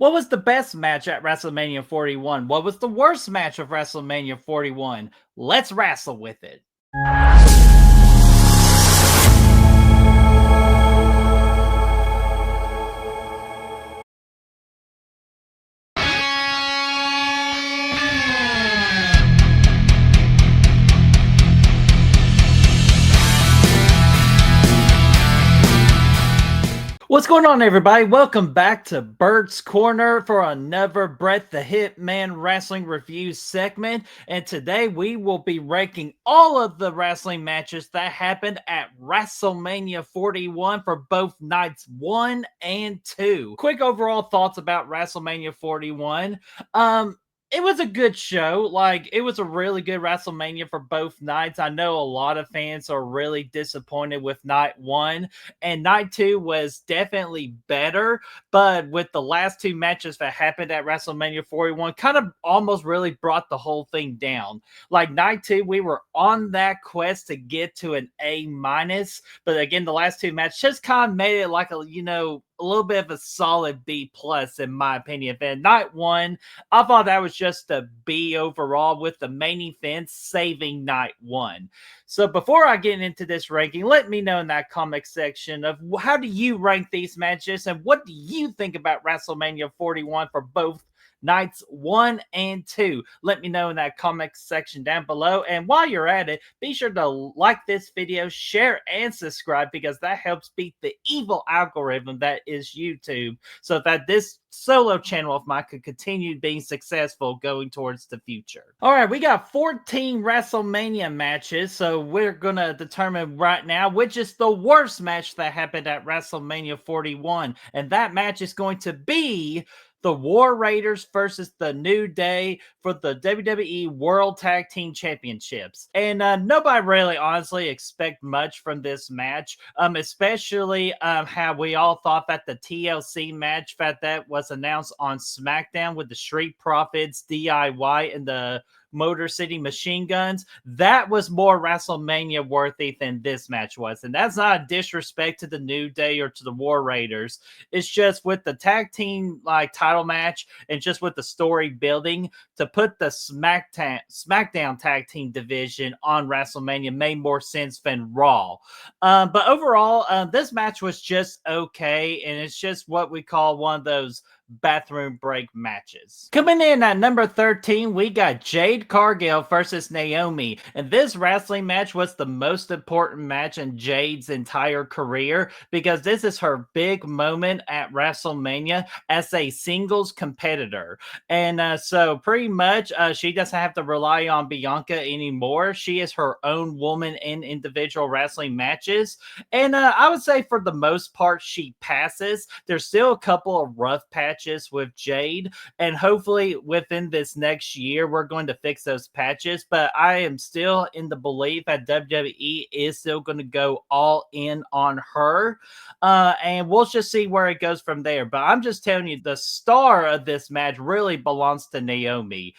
What was the best match at WrestleMania 41? What was the worst match of WrestleMania 41? Let's wrestle with it. What's going on, everybody? Welcome back to Bert's Corner for another Brett the Hitman Wrestling Review segment. And today we will be ranking all of the wrestling matches that happened at WrestleMania 41 for both nights 1 and 2. Quick overall thoughts about WrestleMania 41. It was a good show. Like, it was a really good WrestleMania for both nights. I know a lot of fans are really disappointed with night 1, and night 2 was definitely better, but with the last two matches that happened at WrestleMania 41 kind of almost really brought the whole thing down. Like, night 2, we were on that quest to get to an A minus, but again, the last two matches just kind of made it like a little bit of a solid B plus in my opinion. And night 1, I thought that was just a B overall, with the main event saving night 1. So before I get into this ranking, let me know in that comment section of how do you rank these matches and what do you think about WrestleMania 41 for both nights 1 and 2. Let me know in that comment section down below. And while you're at it, be sure to like this video, share, and subscribe, because that helps beat the evil algorithm that is YouTube, so that this solo channel of mine could continue being successful going towards the future. All right, we got 14 WrestleMania matches, so we're gonna determine right now which is the worst match that happened at WrestleMania 41, and that match is going to be the War Raiders versus the New Day for the WWE World Tag Team Championships. And nobody really honestly expect much from this match, especially how we all thought that the TLC match that was announced on SmackDown with the Street Profits, DIY, and the Motor City Machine Guns, that was more WrestleMania worthy than this match was. And that's not a disrespect to the New Day or to the War Raiders. It's just with the tag team like title match and just with the story building, to put the SmackDown tag team division on WrestleMania made more sense than Raw. But overall, this match was just okay, and it's just what we call one of those bathroom break matches. Coming in at number 13, we got Jade Cargill versus Naomi. And this wrestling match was the most important match in Jade's entire career, because this is her big moment at WrestleMania as a singles competitor. And so pretty much she doesn't have to rely on Bianca anymore. She is her own woman in individual wrestling matches. And I would say for the most part, she passes. There's still a couple of rough patches with Jade, and hopefully within this next year we're going to fix those patches. But I am still in the belief that WWE is still going to go all in on her, and we'll just see where it goes from there. But I'm just telling you, the star of this match really belongs to Naomi.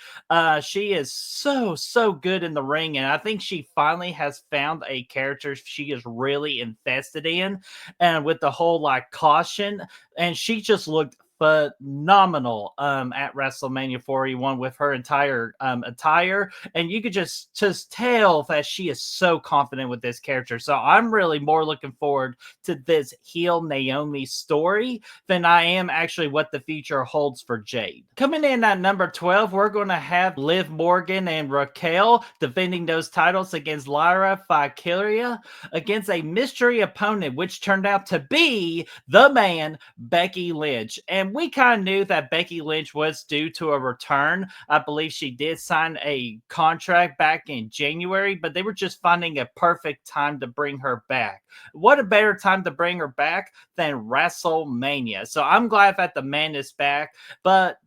She is so good in the ring, and I think she finally has found a character she is really invested in, and with the whole like caution, and she just looked phenomenal at WrestleMania 41 with her entire attire, and you could just tell that she is so confident with this character. So I'm really more looking forward to this heel Naomi story than I am actually what the future holds for Jade. Coming in at number 12, we're going to have Liv Morgan and Raquel defending those titles against Lyra Valkyria against a mystery opponent, which turned out to be the man, Becky Lynch. And we kind of knew that Becky Lynch was due to a return. I believe she did sign a contract back in January, but they were just finding a perfect time to bring her back. What a better time to bring her back than WrestleMania. So I'm glad that the man is back, but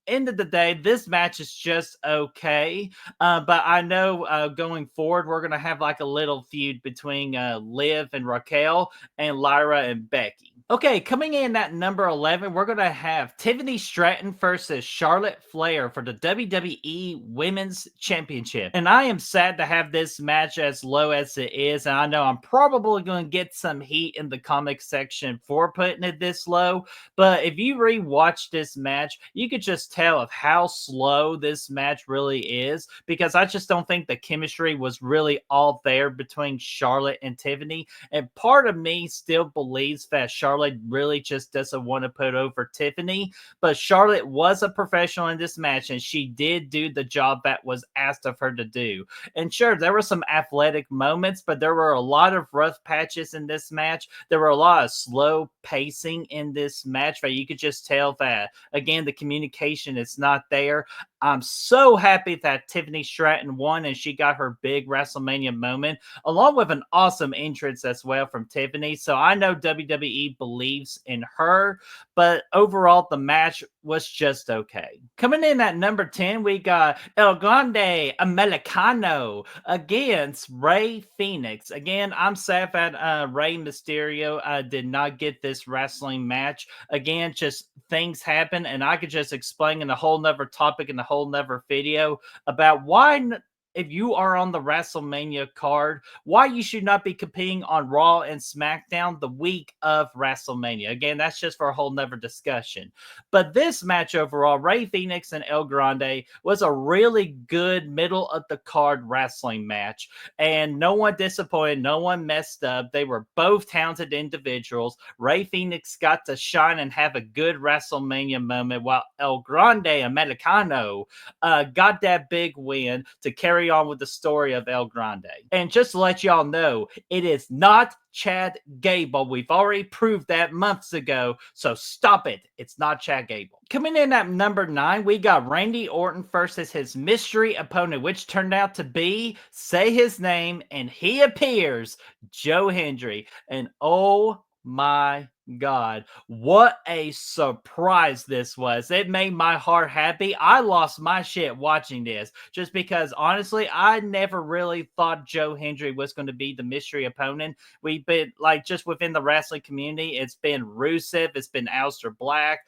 end of the day, this match is just okay. But I know going forward, we're going to have like a little feud between Liv and Raquel and Lyra and Becky. Okay, coming in at number 11, we're going to have Tiffany Stratton versus Charlotte Flair for the WWE Women's Championship. And I am sad to have this match as low as it is. And I know I'm probably going to get some heat in the comic section for putting it this low. But if you rewatch this match, you could just tell of how slow this match really is, because I just don't think the chemistry was really all there between Charlotte and Tiffany. And part of me still believes that Charlotte really just doesn't want to put over Tiffany. But Charlotte was a professional in this match, and she did do the job that was asked of her to do. And sure, there were some athletic moments, but there were a lot of rough patches in this match. There were a lot of slow pacing in this match that you could just tell that, again, the communication is not there. I'm so happy that Tiffany Stratton won and she got her big WrestleMania moment, along with an awesome entrance as well from Tiffany. So I know WWE believes in her, but overall, the match was just okay. Coming in at number 10, we got El Grande Americano against Rey Fenix. Again, I'm sad that Rey Mysterio did not get this wrestling match. Again, just things happen, and I could just explain in a whole nother topic in a whole nother video about why if you are on the WrestleMania card, why you should not be competing on Raw and SmackDown the week of WrestleMania. Again, that's just for a whole nother discussion. But this match overall, Rey Fenix and El Grande, was a really good middle of the card wrestling match. And no one disappointed, no one messed up. They were both talented individuals. Rey Fenix got to shine and have a good WrestleMania moment, while El Grande Americano got that big win to carry on with the story of El Grande. And just to let y'all know, it is not Chad Gable. We've already proved that months ago, so stop it. It's not Chad Gable. Coming in at number 9, we got Randy Orton versus his mystery opponent, which turned out to be, say his name, and he appears, Joe Hendry. And oh my God, what a surprise this was. It made my heart happy. I lost my shit watching this just because, honestly, I never really thought Joe Hendry was going to be the mystery opponent. We've been, like, just within the wrestling community, it's been Rusev, it's been Aleister Black.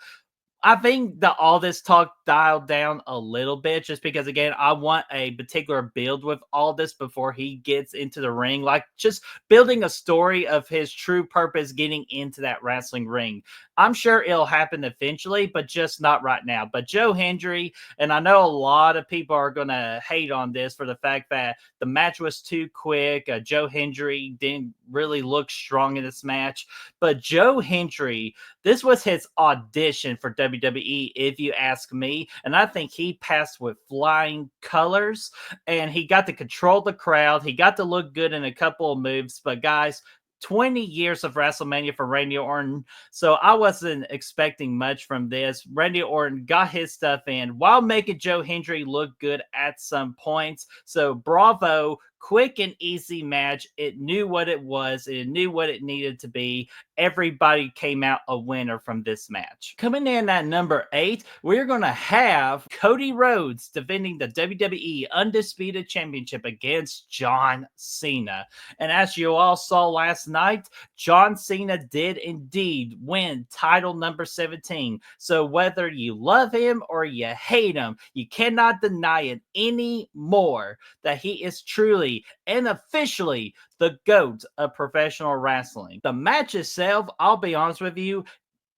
I think that all this talk dialed down a little bit just because, again, I want a particular build with all this before he gets into the ring. Like, just building a story of his true purpose getting into that wrestling ring. I'm sure it'll happen eventually, but just not right now. But Joe Hendry, and I know a lot of people are going to hate on this for the fact that the match was too quick. Joe Hendry didn't really look strong in this match. But Joe Hendry, this was his audition for WWE, if you ask me. And I think he passed with flying colors. And he got to control the crowd. He got to look good in a couple of moves. But guys, 20 years of WrestleMania for Randy Orton. So I wasn't expecting much from this. Randy Orton got his stuff in while making Joe Hendry look good at some points. So bravo. Quick and easy match. It knew what it was. It knew what it needed to be. Everybody came out a winner from this match. Coming in at number 8, we're going to have Cody Rhodes defending the WWE Undisputed Championship against John Cena. And as you all saw last night, John Cena did indeed win title number 17. So whether you love him or you hate him, you cannot deny it anymore that he is truly and officially the GOAT of professional wrestling. The match itself, I'll be honest with you,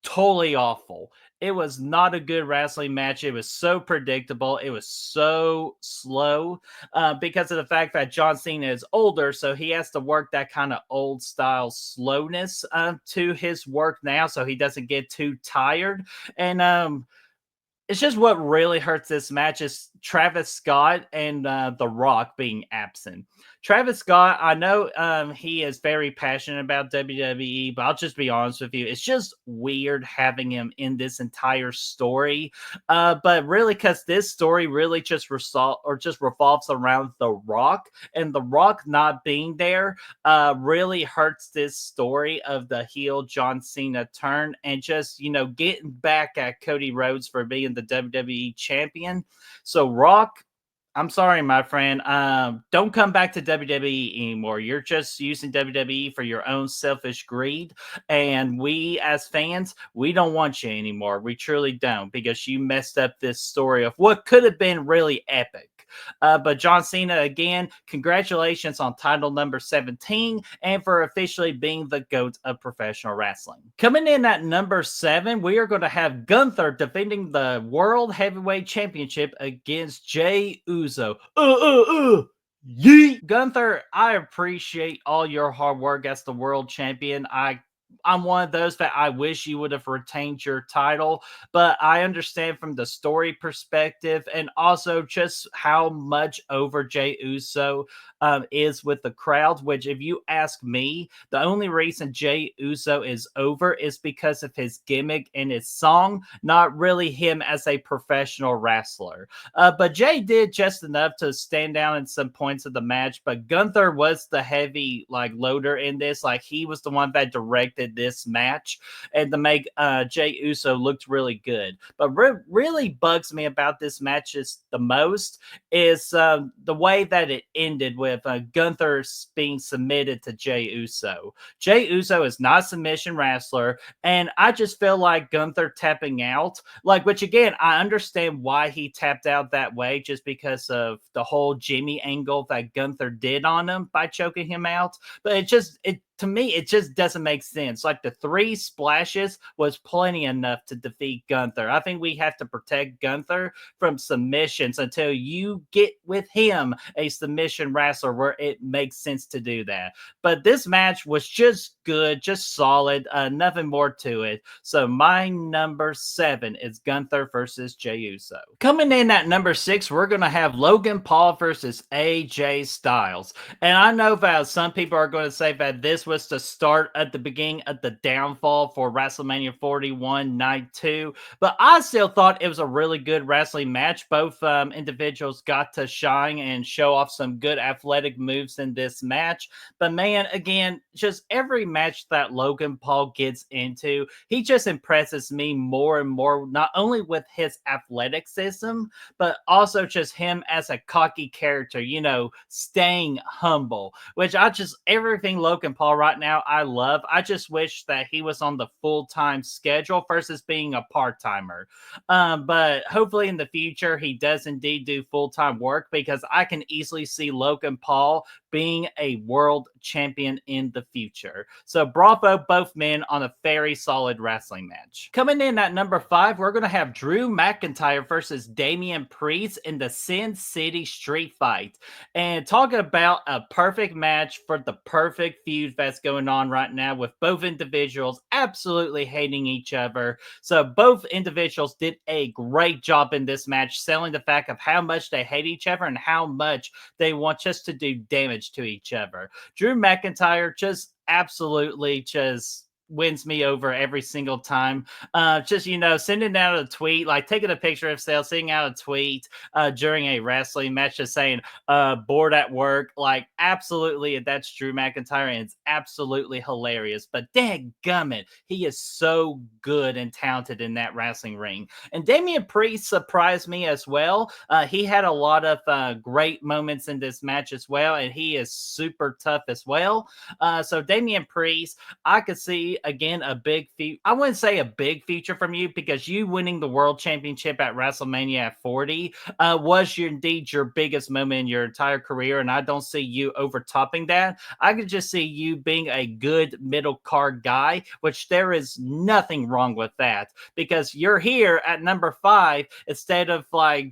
totally awful. It was not a good wrestling match. It was so predictable. It was so slow because of the fact that John Cena is older, so he has to work that kind of old style slowness to his work now, so he doesn't get too tired. And it's just what really hurts this match is Travis Scott and The Rock being absent. Travis Scott, I know he is very passionate about WWE, but I'll just be honest with you. It's just weird having him in this entire story. But really, because this story really just revolves around The Rock, and The Rock not being there really hurts this story of the heel John Cena turn and just, getting back at Cody Rhodes for being the WWE champion. So, Rock, I'm sorry, my friend. Don't come back to WWE anymore. You're just using WWE for your own selfish greed. And we, as fans, we don't want you anymore. We truly don't, because you messed up this story of what could have been really epic. But John Cena, again, congratulations on title number 17 and for officially being the GOAT of professional wrestling. Coming in at number 7, we are going to have Gunther defending the World Heavyweight Championship against Jey Uso. Yeet. Gunther, I appreciate all your hard work as the world champion. I'm one of those that I wish you would have retained your title, but I understand from the story perspective and also just how much over Jey Uso is with the crowd. Which, if you ask me, the only reason Jey Uso is over is because of his gimmick and his song, not really him as a professional wrestler. But Jey did just enough to stand down in some points of the match. But Gunther was the heavy loader in this. Like, he was the one that directed this match and to make Jey Uso looked really good. But really bugs me about this match is the most is the way that it ended with Gunther being submitted to Jey Uso. Jey Uso is not a submission wrestler, and I just feel like Gunther tapping out, which again, I understand why he tapped out that way, just because of the whole Jimmy angle that Gunther did on him by choking him out. But to me, it just doesn't make sense. Like, the 3 splashes was plenty enough to defeat Gunther. I think we have to protect Gunther from submissions until you get with him a submission wrestler where it makes sense to do that. But this match was just good, just solid, nothing more to it. So my number 7 is Gunther versus Jey Uso. Coming in at number 6, we're going to have Logan Paul versus AJ Styles. And I know that some people are going to say that this was the start at the beginning of the downfall for WrestleMania 41 Night 2, but I still thought it was a really good wrestling match. Both individuals got to shine and show off some good athletic moves in this match. But man, again, just every match that Logan Paul gets into, he just impresses me more and more, not only with his athleticism, but also just him as a cocky character, staying humble, which everything Logan Paul right now, I love. I just wish that he was on the full-time schedule versus being a part-timer. But hopefully in the future, he does indeed do full-time work, because I can easily see Logan Paul being a world champion in the future. So bravo, both men, on a very solid wrestling match. Coming in at number 5, we're going to have Drew McIntyre versus Damian Priest in the Sin City Street Fight. And talking about a perfect match for the perfect feud that's going on right now, with both individuals absolutely hating each other. So both individuals did a great job in this match, selling the fact of how much they hate each other and how much they want just to do damage to each other. Drew McIntyre just absolutely just wins me over every single time. Sending out a tweet, taking a picture of himself, sending out a tweet during a wrestling match, just saying, bored at work. Absolutely, that's Drew McIntyre, and it's absolutely hilarious. But dadgummit, he is so good and talented in that wrestling ring. And Damian Priest surprised me as well. He had a lot of great moments in this match as well, and he is super tough as well. So Damian Priest, I could see again a big I wouldn't say a big future from you, because you winning the world championship at WrestleMania at 40 was indeed your biggest moment in your entire career, and I don't see you overtopping that. I could just see you being a good middle card guy, which there is nothing wrong with that, because you're here at number 5 instead of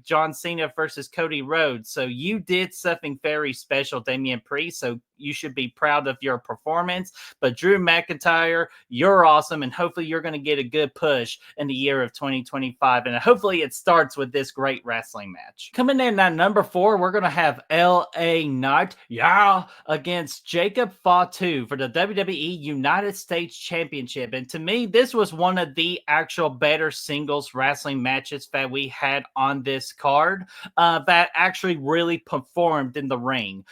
John Cena versus Cody Rhodes. So you did something very special, Damian Priest. So you should be proud of your performance. But Drew McIntyre, you're awesome, and hopefully you're going to get a good push in the year of 2025. And hopefully it starts with this great wrestling match. Coming in at number 4, we're going to have LA Knight, yeah, against Jacob Fatu for the WWE United States Championship. And to me, this was one of the actual better singles wrestling matches that we had on this card, that actually really performed in the ring.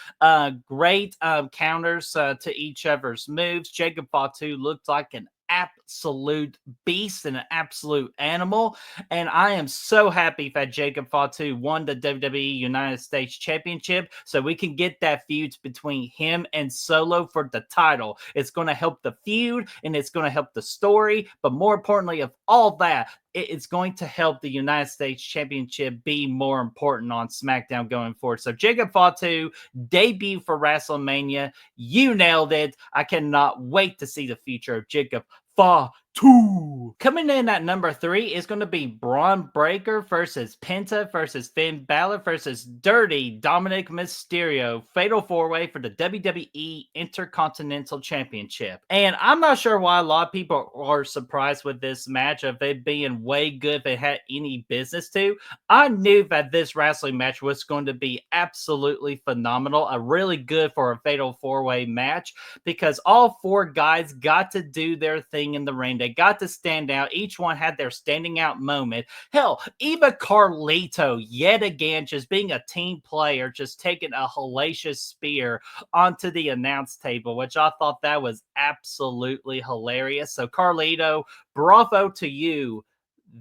Great counters to each other's moves. Jacob Fatu looked like an absolute beast and an absolute animal. And I am so happy that Jacob Fatu won the WWE United States Championship so we can get that feud between him and Solo for the title. It's going to help the feud and it's going to help the story. But more importantly, of all that, it's going to help the United States Championship be more important on SmackDown going forward. So Jacob Fatu, debut for WrestleMania. You nailed it. I cannot wait to see the future of Jacob Fatu. Coming in at number 3 is going to be Braun Breaker versus Penta versus Finn Balor versus Dirty Dominic Mysterio. Fatal 4-way for the WWE Intercontinental Championship. And I'm not sure why a lot of people are surprised with this match of it being way good if it had any business to. I knew that this wrestling match was going to be absolutely phenomenal. A really good for a Fatal 4-way match because all 4 guys got to do their thing in the ring. They got to stand out. Each one had their standing out moment. Hell, even Carlito, yet again, just being a team player, just taking a hellacious spear onto the announce table, which I thought that was absolutely hilarious. So Carlito, bravo to you.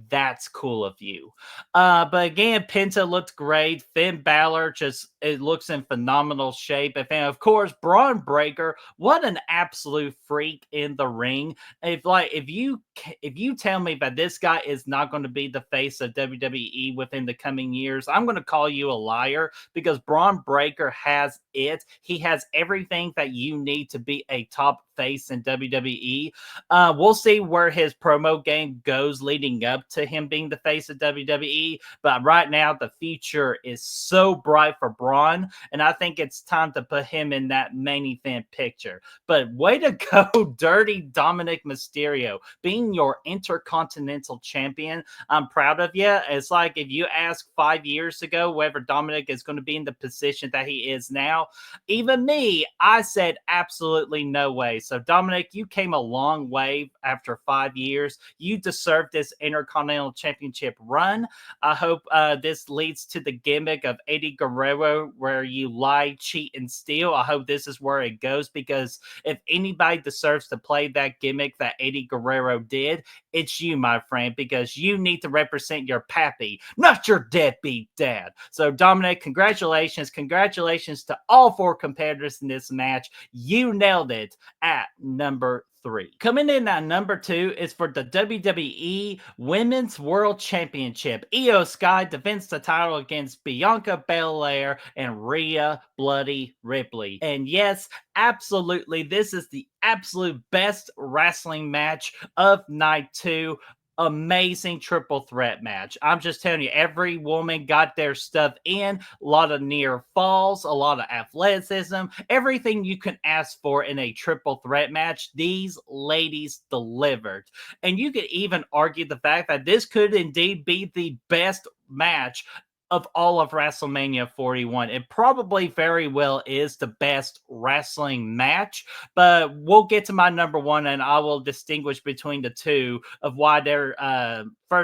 That's cool of you. But again, Penta looked great. Finn Balor it looks in phenomenal shape. And of course, Braun Breaker, what an absolute freak in the ring. If you tell me that this guy is not going to be the face of WWE within the coming years, I'm going to call you a liar because Braun Breaker has it. He has everything that you need to be a top face in WWE. We'll see where his promo game goes leading up to him being the face of WWE. But right now, the future is so bright for Braun, and I think it's time to put him in that main event picture. But way to go, Dirty Dominic Mysterio, being your Intercontinental Champion. I'm proud of you. It's like if you asked 5 years ago whether Dominic is going to be in the position that he is now, even me, I said absolutely no way. So Dominic, you came a long way after 5 years. You deserve this Intercontinental Championship run. I hope this leads to the gimmick of Eddie Guerrero where you lie, cheat, and steal. I hope this is where it goes because if anybody deserves to play that gimmick that Eddie Guerrero did, it's you, my friend, because you need to represent your pappy, not your deadbeat dad. So Dominic, congratulations. Congratulations to all 4 competitors in this match. You nailed it at number 3. Coming in at number 2 is for the WWE Women's World Championship. Io Sky defends the title against Bianca Belair and Rhea Bloody Ripley. And yes, absolutely, this is the absolute best wrestling match of night 2. Amazing triple threat match. I'm just telling you, every woman got their stuff in. A lot of near falls, a lot of athleticism, everything you can ask for in a triple threat match. These ladies delivered. And you could even argue the fact that this could indeed be the best match of all of WrestleMania 41. It probably very well is the best wrestling match, but we'll get to my number 1 and I will distinguish between the two of why they're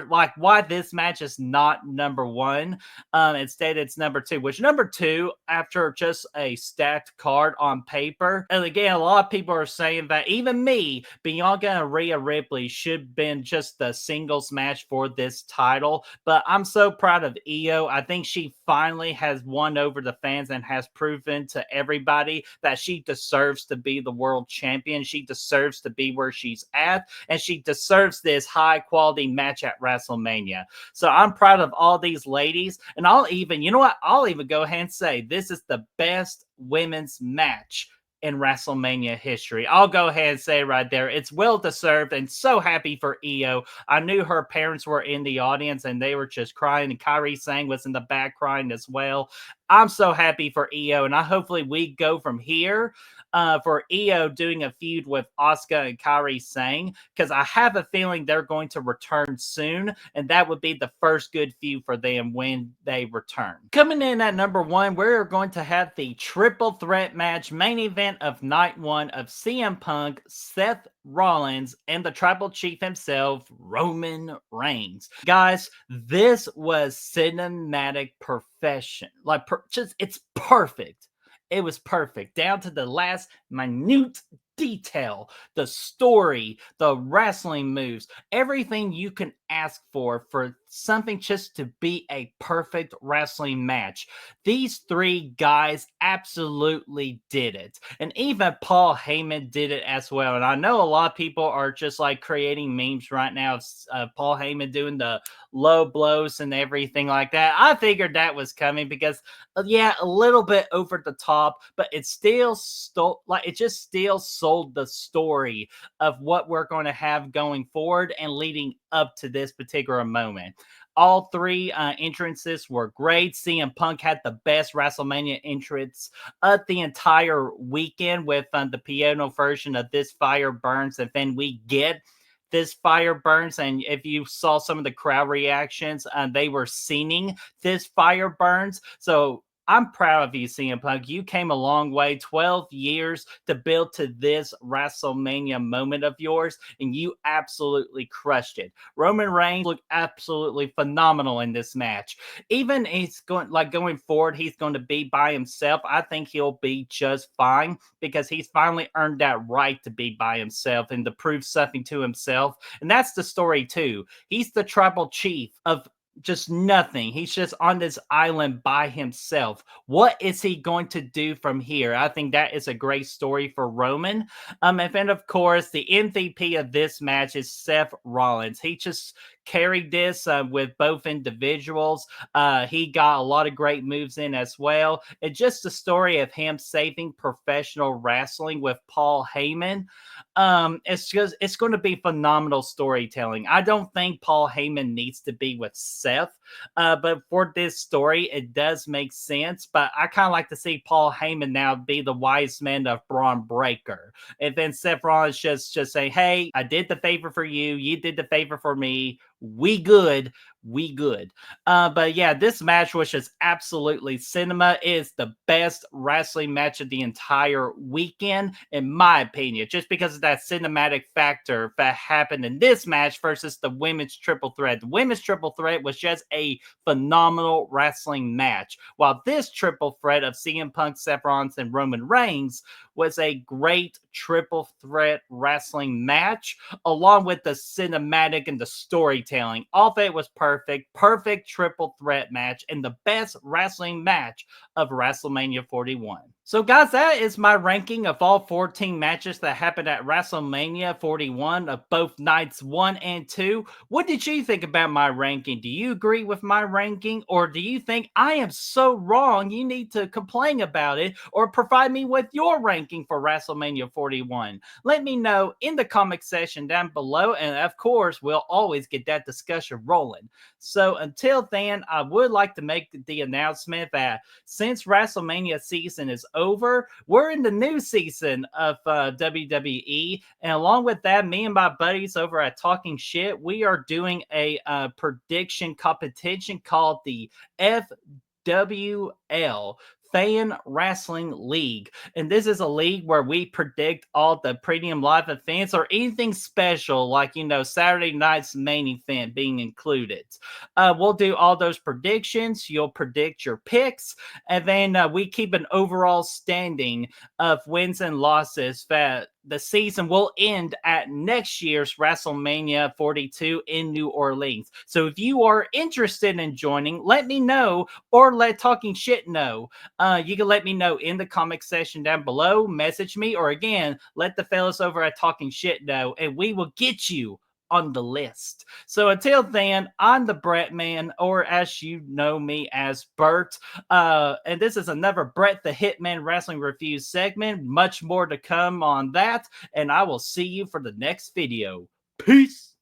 why this match is not number 1. Instead, it's number 2, which number 2, after just a stacked card on paper, and again, a lot of people are saying that even me, Bianca and Rhea Ripley should have been just the singles match for this title, but I'm so proud of Io. I think she finally has won over the fans and has proven to everybody that she deserves to be the world champion. She deserves to be where she's at, and she deserves this high quality match at WrestleMania. So I'm proud of all these ladies, and I'll even go ahead and say this is the best women's match in WrestleMania history. I'll go ahead and say right there, it's well deserved, and so happy for Io. I knew her parents were in the audience and they were just crying, and Kairi Sane was in the back crying as well. I'm so happy for Io, and I hopefully we go from here for Io doing a feud with Asuka and Kairi Sane, because I have a feeling they're going to return soon, and that would be the first good feud for them when they return. Coming in at number one, we're going to have the triple threat match main event of night one of CM Punk, Seth Rollins, and the tribal chief himself, Roman Reigns. Guys, this was cinematic perfection. It's perfect. It was perfect down to the last minute detail, the story, the wrestling moves, everything you can ask for something just to be a perfect wrestling match. These three guys absolutely did it. And even Paul Heyman did it as well. And I know a lot of people are just like creating memes right now of Paul Heyman doing the low blows and everything like that. I figured that was coming because yeah, a little bit over the top, but it still sold the story of what we're going to have going forward and leading up to this particular moment. All three entrances were great. CM Punk had the best WrestleMania entrance of the entire weekend with the piano version of This Fire Burns. And then we get This Fire Burns. And if you saw some of the crowd reactions, they were singing This Fire Burns. So I'm proud of you, CM Punk. You came a long way, 12 years to build to this WrestleMania moment of yours, and you absolutely crushed it. Roman Reigns looked absolutely phenomenal in this match. Even going forward, he's going to be by himself. I think he'll be just fine because he's finally earned that right to be by himself and to prove something to himself. And that's the story too. He's the tribal chief of just nothing. He's just on this island by himself. What is he going to do from here? I think that is a great story for Roman. And then of course the MVP of this match is Seth Rollins. He just carried this with both individuals. He got a lot of great moves in as well. It's just the story of him saving professional wrestling with Paul Heyman. It's going to be phenomenal storytelling. I don't think Paul Heyman needs to be with Seth, but for this story, it does make sense. But I kind of like to see Paul Heyman now be the wise man of Braun Breaker, and then Seth Rollins just say, "Hey, I did the favor for you. You did the favor for me. We good." But yeah, this match was just absolutely cinema. It is the best wrestling match of the entire weekend, in my opinion, just because of that cinematic factor that happened in this match versus the women's triple threat. The women's triple threat was just a phenomenal wrestling match, while this triple threat of CM Punk, Seth Rollins, and Roman Reigns was a great triple threat wrestling match, along with the cinematic and the storytelling. All of it was perfect. Perfect triple threat match and the best wrestling match of WrestleMania 41. So guys, that is my ranking of all 14 matches that happened at WrestleMania 41 of both nights 1 and 2. What did you think about my ranking? Do you agree with my ranking, or do you think I am so wrong you need to complain about it or provide me with your ranking for WrestleMania 41? Let me know in the comment section down below, and of course, we'll always get that discussion rolling. So until then, I would like to make the announcement that since WrestleMania season is over, we're in the new season of WWE, and along with that, me and my buddies over at Talking Shit, we are doing a prediction competition called the FWL, Fan Wrestling League. And this is a league where we predict all the premium live events or anything special, like, Saturday night's main event being included. We'll do all those predictions. You'll predict your picks, and then we keep an overall standing of wins and losses that the season will end at next year's WrestleMania 42 in New Orleans. So if you are interested in joining, let me know, or let Talking Shit know. You can let me know in the comment section down below, message me, or again, let the fellas over at Talking Shit know, and we will get you on the list. So until then, I'm the Brett Man, or as you know me as Bert. And this is another Brett the Hitman Wrestling Review segment. Much more to come on that, and I will see you for the next video. Peace.